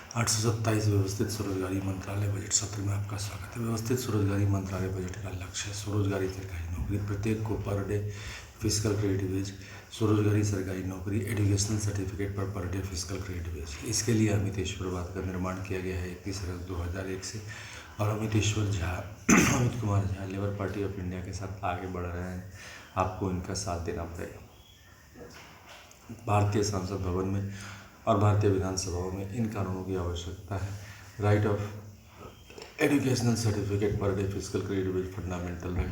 827 व्यवस्थित स्वरोजगारी मंत्रालय बजट सत्र में आपका स्वागत है। व्यवस्थित स्वरोजगारी मंत्रालय बजट का लक्ष्य है स्वरोजगारी सरकारी नौकरी, प्रत्येक को per day physical credit veg, स्वरोजगारी सरकारी नौकरी, educational certificate per day physical credit wage. इसके लिए अमितेश्वरवाद का निर्माण किया गया है 31 अगस्त 2001 से। और Amit Kumar Jha labour party of India के साथ आगे बढ़ रहे हैं, आपको इनका साथ देना पड़ेगा। भारतीय संसद भवन में और भारतीय विधानसभाओं में इन कानूनों की आवश्यकता है। Right of educational certificate per day physical credit with fundamental right,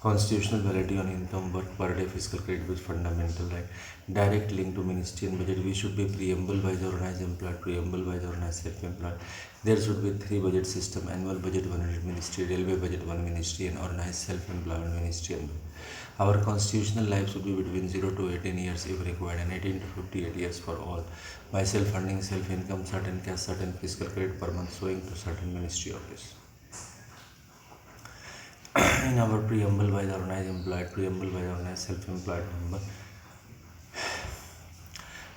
constitutional validity on income work per day physical credit with fundamental right, direct link to ministry and budget, we should be preamble by the organized employed, preamble by the organized self-employed. There should be 3 budget system: annual budget, 1 ministry, railway budget, 1 ministry, and organized self-employment ministry. Our constitutional life should be between 0 to 18 years if required, and 18 to 58 years for all. By self-funding, self-income, certain cash, certain fiscal credit per month, showing to certain ministry office. In our preamble by the organized employed, preamble by the organized self-employed member,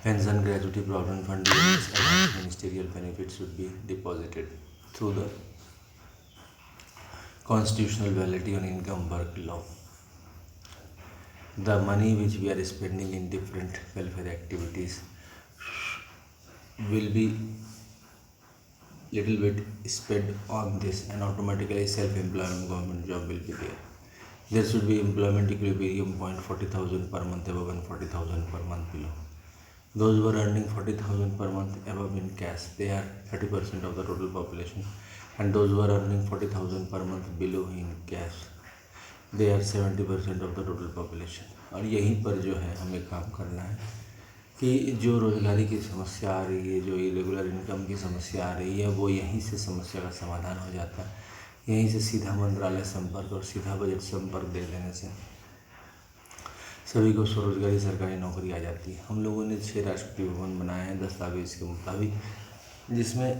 pension, gratuity, provident fund, and ministerial benefits should be deposited through the constitutional validity on income work law. The money which we are spending in different welfare activities will be little bit spent on this, and automatically self-employment government job will be there. There should be employment equilibrium point 40,000 per month above and 40,000 per month below. Those who are earning 40,000 per month above in cash, they are 30% of the total population, and those who are earning 40,000 per month below in cash, they are 70% of the total population. और यहीं पर जो है हमें काम करना है कि जो रोजगारी की समस्या आ रही है, जो इरेगुलर इनकम की समस्या आ रही है, वो यहीं से समस्या का समाधान हो जाता है। यहीं से सीधा मंत्रालय संपर्क और सीधा बजट संपर्क दे देने से सभी को स्वरोजगारी सरकारी नौकरी आ जाती है। हम लोगों ने 6 राष्ट्रपति भवन बनाए हैं दस्तावेज के मुताबिक, जिसमें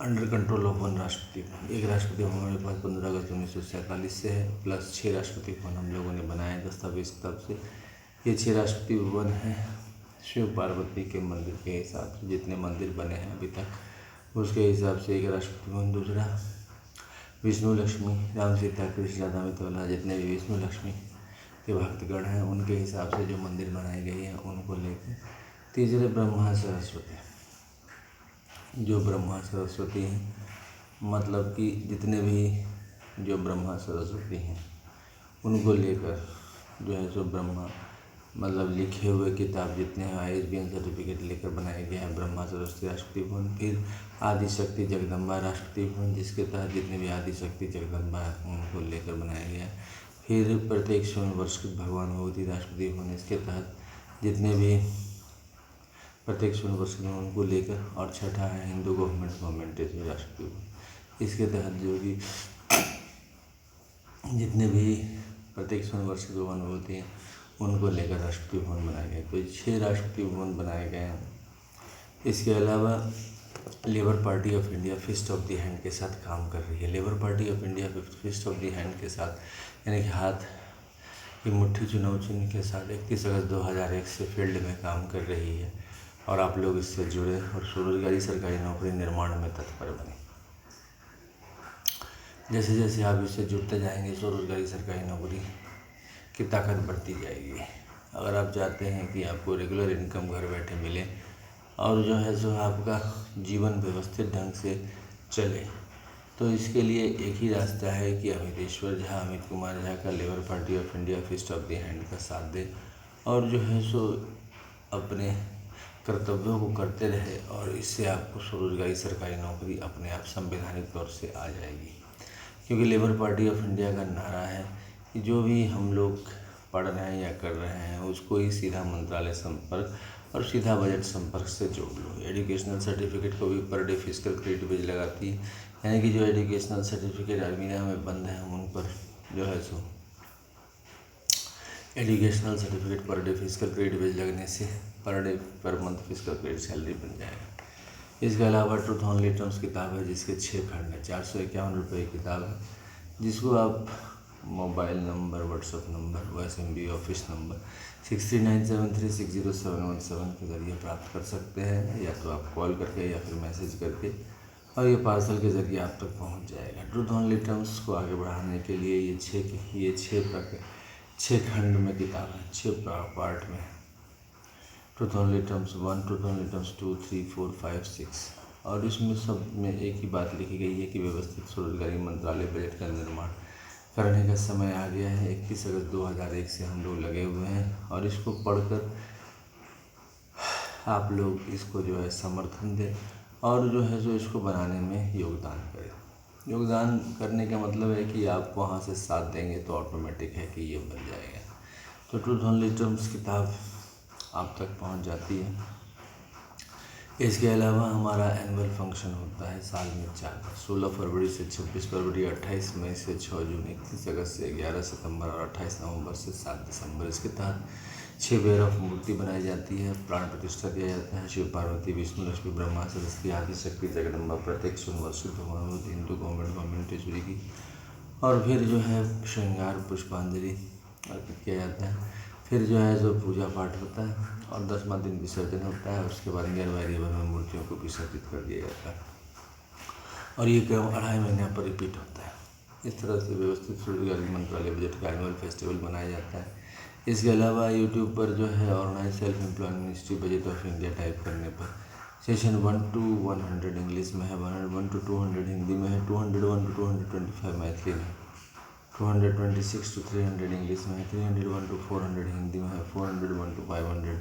under control of 1 Rashtrapati Bhavan, एक राष्ट्रपति भवन हमारे पास 15 अगस्त 1947 से है, प्लस 6 राष्ट्रपति भवन हम लोगों ने बनाए हैं दस्तावेज की तरफ से। ये 6 राष्ट्रपति भवन हैं शिव पार्वती के मंदिर के हिसाब से, जितने मंदिर बने हैं अभी तक उसके हिसाब से एक राष्ट्रपति भवन। दूसरा विष्णु लक्ष्मी, राम सीता कृष्ण राधा मितौला, जितने भी विष्णु लक्ष्मी के भक्तगण हैं उनके हिसाब से जो मंदिर बनाए गए हैं उनको लेकर। तीसरे ब्रह्मा सरस्वती, जो ब्रह्मा सरस्वती हैं, मतलब कि जितने भी जो ब्रह्मा सरस्वती हैं उनको लेकर जो है सो ब्रह्मा मतलब लिखे हुए किताब जितने हैं ISBN सर्टिफिकेट लेकर बनाए गए हैं ब्रह्मा सरस्वती राष्ट्रपति भवन। फिर आदिशक्ति जगदम्बा राष्ट्रपति भवन, जिसके तहत जितने भी आदिशक्ति जगदम्बा उनको लेकर बनाया गया है। फिर प्रत्येक स्वर्ण वर्ष भगवान भगवती राष्ट्रपति भवन, इसके तहत जितने भी प्रत्येक स्वर्ण वर्ष उनको लेकर। और छठा है हिंदू गवर्नमेंट राष्ट्रपति भवन, इसके तहत जो भी जितने भी प्रत्येक स्वर्ण वर्ष भवन होते हैं उनको लेकर राष्ट्रपति भवन बनाए गए। तो 6 राष्ट्रपति भवन बनाए गए हैं। इसके अलावा labour party of India fist of the hand के साथ काम कर रही है। Labour party of India fist of the hand के साथ यानी कि हाथ की मुट्ठी चुनाव चिन्ह के साथ 31 अगस्त 2001 से फील्ड में काम कर रही है, और आप लोग इससे जुड़े और स्वरोजगारी सरकारी नौकरी निर्माण में तत्पर बने। जैसे जैसे आप इससे जुड़ते जाएंगे स्वरोजगारी सरकारी नौकरी की ताकत बढ़ती जाएगी। अगर आप चाहते हैं कि आपको रेगुलर इनकम घर बैठे मिले और जो है सो आपका जीवन व्यवस्थित ढंग से चले, तो इसके लिए एक ही रास्ता है कि अमित कुमार झा का labour party of India fist of the hand का साथ दे और जो है सो अपने कर्तव्यों को करते रहे, और इससे आपको स्वरोजगारी सरकारी नौकरी अपने आप संवैधानिक तौर से आ जाएगी। क्योंकि लेबर पार्टी ऑफ इंडिया का नारा है कि जो भी हम लोग पढ़ रहे हैं या कर रहे हैं उसको ही सीधा मंत्रालय संपर्क और सीधा बजट संपर्क से जोड़ लो। एजुकेशनल सर्टिफिकेट को भी per day physical credit veg लगाती है, यानी कि जो एजुकेशनल सर्टिफिकेट अलमीरा में बंद हैं उन पर जो है सो educational certificate per day physical credit वेज लगने से per day per month physical credit salary बन जाएगा। इसके अलावा ट्रूथ ओनली टर्म्स किताब है, जिसके 6 खंड है, 451 रुपये की किताब है, जिसको आप mobile number, WhatsApp number, voice MB office number 6397360717 के ज़रिए प्राप्त कर सकते हैं, या तो आप कॉल करके या फिर मैसेज करके, और ये पार्सल के ज़रिए आप तक पहुंच जाएगा। ट्रूथ ओनली टर्म्स को आगे बढ़ाने के लिए ये छः खंड में किताब है, 6 पार्ट में। Truth only terms 1, truth only terms 2, 3, 4, 5, 6, और इसमें सब में एक ही बात लिखी गई है कि व्यवस्थित स्वरोजगारी मंत्रालय बजट का निर्माण करने का समय आ गया है। 21 अगस्त 2001 से हम लोग लगे हुए हैं, और इसको पढ़कर आप लोग इसको जो है समर्थन दें, और जो है जो इसको बनाने में योगदान करें। योगदान करने का मतलब है कि आप वहाँ से साथ देंगे तो ऑटोमेटिक है कि ये बन जाएगा। तो ट्रूथ ओनली टर्म्स किताब आप तक पहुँच जाती है। इसके अलावा हमारा एनुअल फंक्शन होता है साल में 4 बार, 16 फरवरी से 26 फरवरी, 28 मई से 6 जून, 31 अगस्त से 11 सितंबर और 28 नवंबर से 7 दिसंबर। इसके तहत 6 बेर ऑफ मूर्ति बनाई जाती है, प्राण प्रतिष्ठा किया जाता है। शिव पार्वती, विष्णु, लक्ष्मी, ब्रह्मा, सरस्वती, आदिशक्ति, जगदम्बा प्रत्यक्ष सुनवर्षित हिंदू गवर्नमेंट ईश्वरी की, और फिर जो है श्रृंगार पुष्पांजलि अर्पित किया जाता है। फिर जो है जो पूजा पाठ होता है, और 10वां दिन विसर्जन होता है। उसके बाद नियरबाई रिवर में मूर्तियों को विसर्जित कर दिया जाता है, और ये क्रम 2.5 महीने पर रिपीट होता है। इस तरह से व्यवस्थित स्वरोजगारी मंत्रालय बजट का एनुअल फेस्टिवल मनाया जाता है। इसके अलावा यूट्यूब पर जो है organise self employment ministry budget of India type करने पर सेशन 1 to 100 इंग्लिश में है, 101 to 200 हिंदी में है, 201 to 225 मैथिली में, 226 to 300 इंग्लिश में है, 301 to 400 हिंदी में है, 401 to 500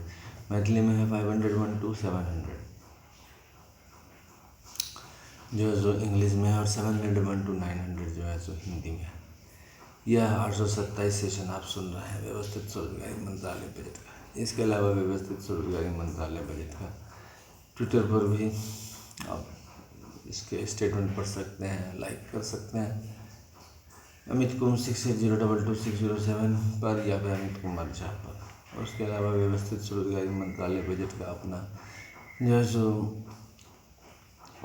मैथिली में है, 501 to 700 जो इंग्लिश में है, और 701 to 900 जो है सो हिंदी में है। यह 827 सेशन आप सुन रहे हैं व्यवस्थित स्वरोजगारी मंत्रालय बजट का। इसके अलावा व्यवस्थित स्वरोजगारी मंत्रालय बजट का ट्विटर पर भी आप इसके स्टेटमेंट पढ़ सकते हैं, लाइक कर सकते हैं। अमित कुमार 68022607 पर, या फिर अमित कुमार झा पर। और उसके अलावा व्यवस्थित स्वरोजगारी मंत्रालय बजट का अपना जो है सो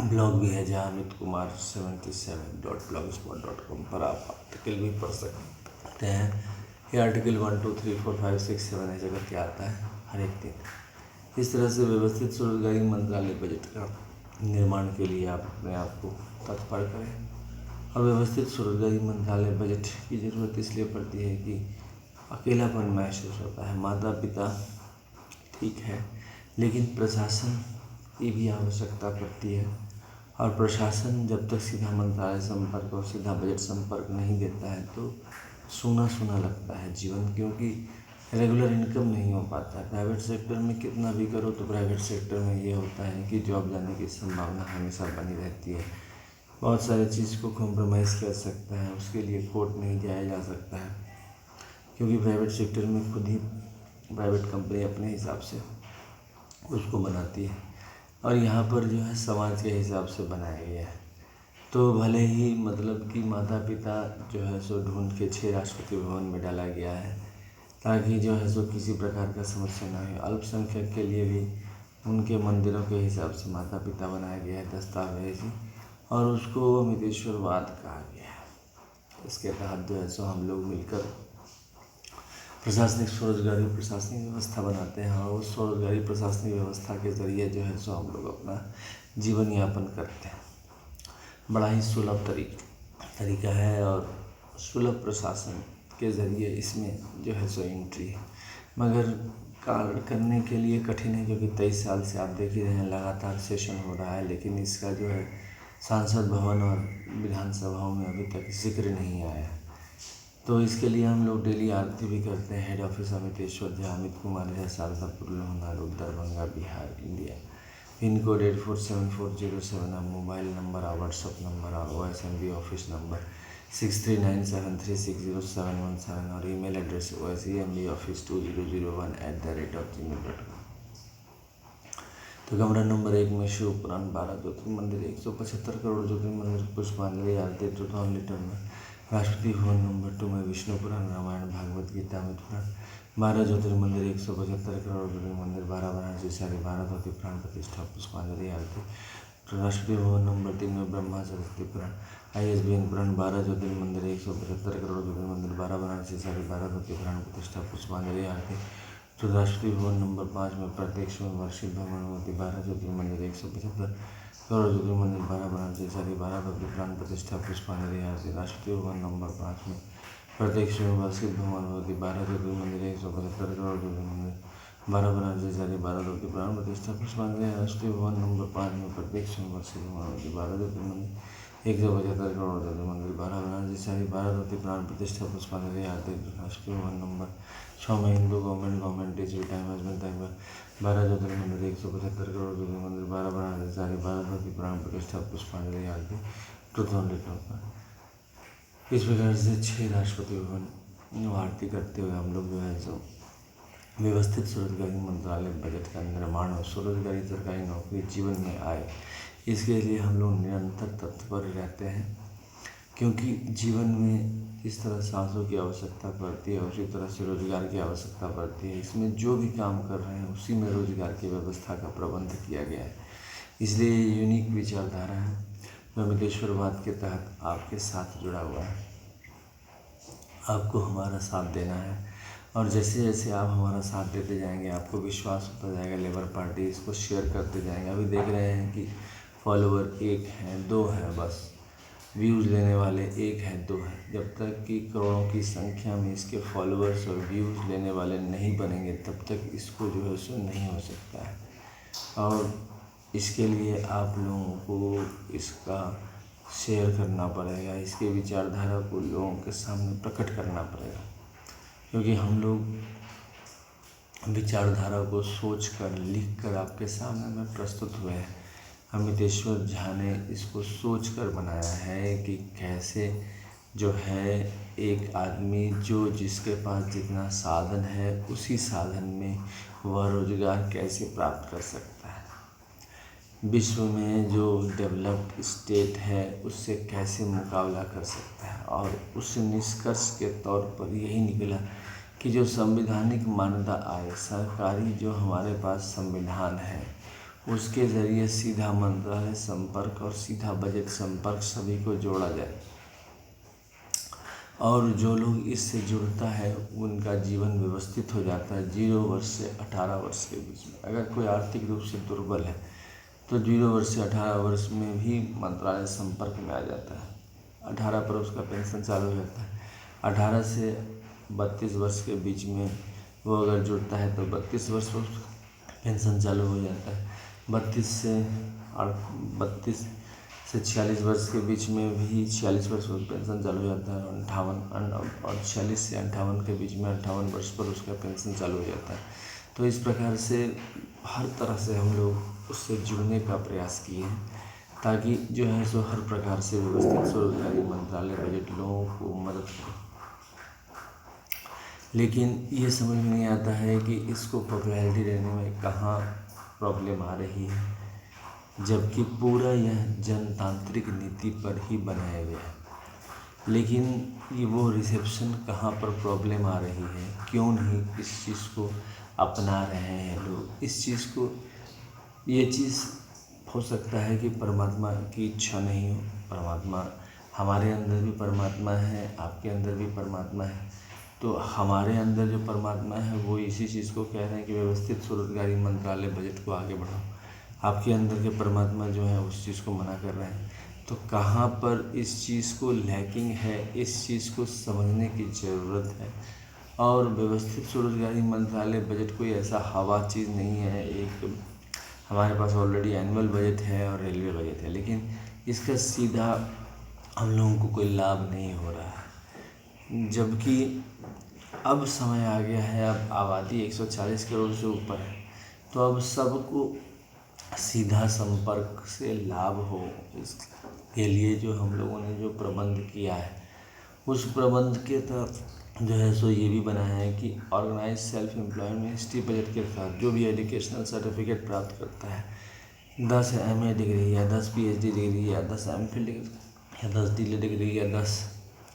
ब्लॉग भी है, जहाँ अमित कुमार 77.blogspot.com पर आप आर्टिकल भी पढ़ सकते हैं। ये आर्टिकल 1, 2, 3, 4, 5, 6, 7 ऐसे करके आता है हर एक दिन। इस तरह से व्यवस्थित स्वरोजगारी मंत्रालय बजट का निर्माण के लिए आप अपने आप को तत्पर करें। और व्यवस्थित स्वरोजगारी मंत्रालय बजट की ज़रूरत इसलिए पड़ती है कि अकेलापन महसूस होता है। माता पिता ठीक है, लेकिन प्रशासन की भी आवश्यकता पड़ती है, और प्रशासन जब तक सीधा मंत्रालय संपर्क और सीधा बजट संपर्क नहीं देता है तो सूना सूना लगता है जीवन, क्योंकि रेगुलर इनकम नहीं हो पाता है। प्राइवेट सेक्टर में कितना भी करो तो प्राइवेट सेक्टर में ये होता है कि जॉब जाने की संभावना हमेशा बनी रहती है। बहुत सारी चीज़ को कॉम्प्रोमाइज़ कर सकता है, उसके लिए कोर्ट नहीं जाया जा सकता है, क्योंकि प्राइवेट सेक्टर में खुद ही प्राइवेट कंपनी अपने हिसाब से उसको बनाती है, और यहाँ पर जो है समाज के हिसाब से बनाया गया है। तो भले ही मतलब कि माता पिता जो है सो ढूंढ के 6 राष्ट्रपति भवन में डाला गया है, ताकि जो है सो किसी प्रकार का समस्या ना हो। अल्पसंख्यक के लिए भी उनके मंदिरों के हिसाब से माता पिता बनाया गया है दस्तावेजी, और उसको अमितेश्वरवाद कहा गया है। इसके तहत जो है सो हम लोग मिलकर प्रशासनिक स्वरोजगारी प्रशासनिक व्यवस्था बनाते हैं, और उस स्वरोजगारी प्रशासनिक व्यवस्था के ज़रिए जो है सो हम लोग अपना जीवन यापन करते हैं। बड़ा ही सुलभ तरीका है, और सुलभ प्रशासन के ज़रिए इसमें जो है सो एंट्री है, मगर कार्य करने के लिए कठिन है, क्योंकि 23 साल से आप देख ही रहे हैं लगातार सेशन हो रहा है, लेकिन इसका जो है सांसद भवन और विधानसभाओं में अभी तक जिक्र नहीं आया है। तो इसके लिए हम लोग डेली आरती भी करते हैं। Head office Amiteshwar Jha, Amit Kumar Jha, Shardapur, Lohna road, Darbhanga, Bihar, India. Pin code 847407। Mobile number और व्हाट्सअप नंबर और OSMB ऑफिस नंबर 6397360717, और ईमेल एड्रेस osemboffice2001@gmail.com। तो कमरा नंबर 1 में शिव पुराण 12 ज्योतिर्लिंग मंदिर, 175 करोड़ ज्योतिर्लिंग मंदिर, पुष्पांजलि आरती ट्रूथ ओनली टर्म में। राष्ट्रपति भवन नंबर 2 में विष्णु पुराण, रामायण, भागवत गीता, अमित पुराण, 12 ज्योतिर्लिंग मंदिर, 175 करोड़ ज्योतिर्लिंग मंदिर, 12 वाराणसी सारी, 12 धोती प्राण प्रतिष्ठा, पुष्पांजलि आरती। राष्ट्रपति भवन नंबर 3 में ब्रह्मा सरस्वती पुराण, ISBN पुराण, 12 ज्योतिर्लिंग मंदिर, 175 करोड़ ज्योतिर्लिंग मंदिर, 12 वाराणसी सारी, 12 धोती प्राण प्रतिष्ठा, पुष्पांजलि आरती। तो राष्ट्रपति भवन नंबर 5 में प्रत्यक्ष में वार्षिक भ्रमण होती 12 ज्योतिर्मंदिर 175 करोड़ ज्योतिर्मंदिर 12 बनारसी सारी 12 भव्य प्राण प्रतिष्ठा पुष्पांजलि आरती। राष्ट्रपति भवन नंबर 5 में प्रत्यक्ष में वार्षिक भ्रमण होती 12 ज्योतिर्मंदिर 175 करोड़ ज्योतिर्मंदिर 12 बनारसी सारी 12 भव्य प्राण प्रतिष्ठा पुष्पांजलि। राष्ट्रपति भवन नंबर 5 में प्रत्यक्ष में वार्षिक भ्रमण होती 12 ज्योतिर्मंदिर 175 करोड़ ज्योतिर्मंदिर 12 बनारसी सारी 12 भव्य प्राण प्रतिष्ठा पुष्पांजलि आरती। राष्ट्रपति भवन नंबर 6 में Hindu government teacher time husband time 12 ज्योतिर्मंदिर 175 करोड़ ज्योतिर्मंदिर 12 बनारसी सारी 12 भव्य प्राण प्रतिष्ठा पुष्पांजलि आरती। Truth on return. इस प्रकार से 6 राष्ट्रपति भवन आरती करते हुए हम लोग जो है सो व्यवस्थित स्वरोजगारी मंत्रालय बजट का निर्माण और स्वरोजगारी सरकारी नौकरी जीवन में आए, इसके लिए हम लोग निरंतर तत्पर रहते हैं, क्योंकि जीवन में इस तरह सांसों की आवश्यकता पड़ती है, उसी तरह से रोजगार की आवश्यकता पड़ती है। इसमें जो भी काम कर रहे हैं उसी में रोजगार की व्यवस्था का प्रबंध किया गया है। इसलिए ये यूनिक विचारधारा है जो अमितेश्वरवाद के तहत आपके साथ जुड़ा हुआ है। आपको हमारा साथ देना है और जैसे जैसे आप हमारा साथ देते जाएंगे आपको विश्वास होता जाएगा। लेबर पार्टी इसको शेयर करते जाएंगे। अभी देख रहे हैं कि फॉलोवर 1 हैं 2 हैं, बस व्यूज़ लेने वाले 1 हैं 2 हैं। जब तक कि करोड़ों की संख्या में इसके फॉलोअर्स और व्यूज़ लेने वाले नहीं बनेंगे तब तक इसको जो है सो नहीं हो सकता है। और इसके लिए आप लोगों को इसका शेयर करना पड़ेगा, इसके विचारधारा को लोगों के सामने प्रकट करना पड़ेगा, क्योंकि हम लोग विचारधारा को सोचकर लिखकर आपके सामने में प्रस्तुत हुए हैं। अमितेश्वर झा ने इसको सोचकर बनाया है कि कैसे जो है एक आदमी जो जिसके पास जितना साधन है उसी साधन में वह रोजगार कैसे प्राप्त कर सकता है, विश्व में जो डेवलप्ड स्टेट है उससे कैसे मुकाबला कर सकता है। और उस निष्कर्ष के तौर पर यही निकला कि जो संवैधानिक मान्यता आए, सरकारी जो हमारे पास संविधान है उसके ज़रिए सीधा मंत्रालय संपर्क और सीधा बजट संपर्क सभी को जोड़ा जाए, और जो लोग इससे जुड़ता है उनका जीवन व्यवस्थित हो जाता है। 0 वर्ष से 18 वर्ष के बीच में अगर कोई आर्थिक रूप से दुर्बल है तो 0 वर्ष से 18 वर्ष में भी मंत्रालय संपर्क में आ जाता है। 18 पर उसका पेंशन चालू हो जाता है। 18 से 32 वर्ष के बीच में वो अगर जुड़ता है तो 32 वर्ष पर पेंशन चालू हो जाता है। 32 से 46 वर्ष के बीच में भी 46 वर्ष पर पेंशन चालू हो जाता है। 58 और 46 से 58 के बीच में 58 वर्ष पर उसका पेंशन चालू हो जाता है। तो इस प्रकार से हर तरह से हम लोग उससे जुड़ने का प्रयास किए हैं, ताकि जो है सो हर प्रकार से व्यवस्थित स्वरोजगारी मंत्रालय बजट लोगों को मदद करे। लेकिन ये समझ में नहीं आता है कि इसको पॉपुलैरिटी देने में कहाँ प्रॉब्लम आ रही है, जबकि पूरा यह जनतांत्रिक नीति पर ही बनाया गया है। लेकिन ये वो रिसेप्शन कहाँ पर प्रॉब्लम आ रही है, क्यों नहीं इस चीज़ को अपना रहे हैं लोग। इस चीज़ को ये चीज़ हो सकता है कि परमात्मा की इच्छा नहीं हो। परमात्मा हमारे अंदर भी परमात्मा है, आपके अंदर भी परमात्मा है। तो हमारे अंदर जो परमात्मा है वो इसी चीज़ को कह रहे हैं कि व्यवस्थित स्वरोजगारी मंत्रालय बजट को आगे बढ़ाओ। आपके अंदर के परमात्मा जो है उस चीज़ को मना कर रहे हैं। तो कहाँ पर इस चीज़ को लैकिंग है, इस चीज़ को समझने की ज़रूरत है। और व्यवस्थित स्वरोजगारी मंत्रालय बजट कोई ऐसा हवा चीज़ नहीं है। एक हमारे पास ऑलरेडी एनुअल बजट है और रेलवे बजट है, लेकिन इसका सीधा हम लोगों को कोई लाभ नहीं हो रहा है। जबकि अब समय आ गया है, अब आबादी 140 करोड़ से ऊपर है, तो अब सबको सीधा संपर्क से लाभ हो, इसके लिए जो हम लोगों ने जो प्रबंध किया है उस प्रबंध के तहत जो है सो ये भी बनाया है कि organise self employment ministry budget के तहत जो भी एजुकेशनल सर्टिफिकेट प्राप्त करता है, 10 MA डिग्री या 10 PhD डिग्री या 10 MPhil डिग्री या 10 DL डिग्री या 10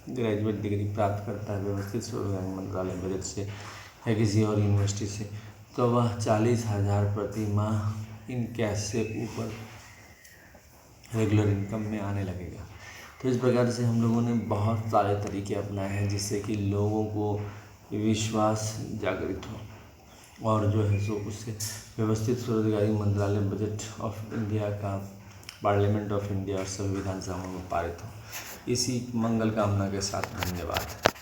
ग्रेजुएट डिग्री प्राप्त करता है व्यवस्थित स्वरोजगारी मंत्रालय बजट से या किसी और यूनिवर्सिटी से, तो वह 40,000 प्रति माह इन कैश से ऊपर रेगुलर इनकम में आने लगेगा। तो इस प्रकार से हम लोगों ने बहुत सारे तरीके अपनाए हैं जिससे कि लोगों को विश्वास जागृत हो। और जो है सो उससे व्यवस्थित स्वरोजगारी मंत्रालय बजट ऑफ इंडिया का पार्लियामेंट ऑफ इंडिया और सभी विधानसभाओं में पारित हो। इसी मंगल कामना के साथ धन्यवाद।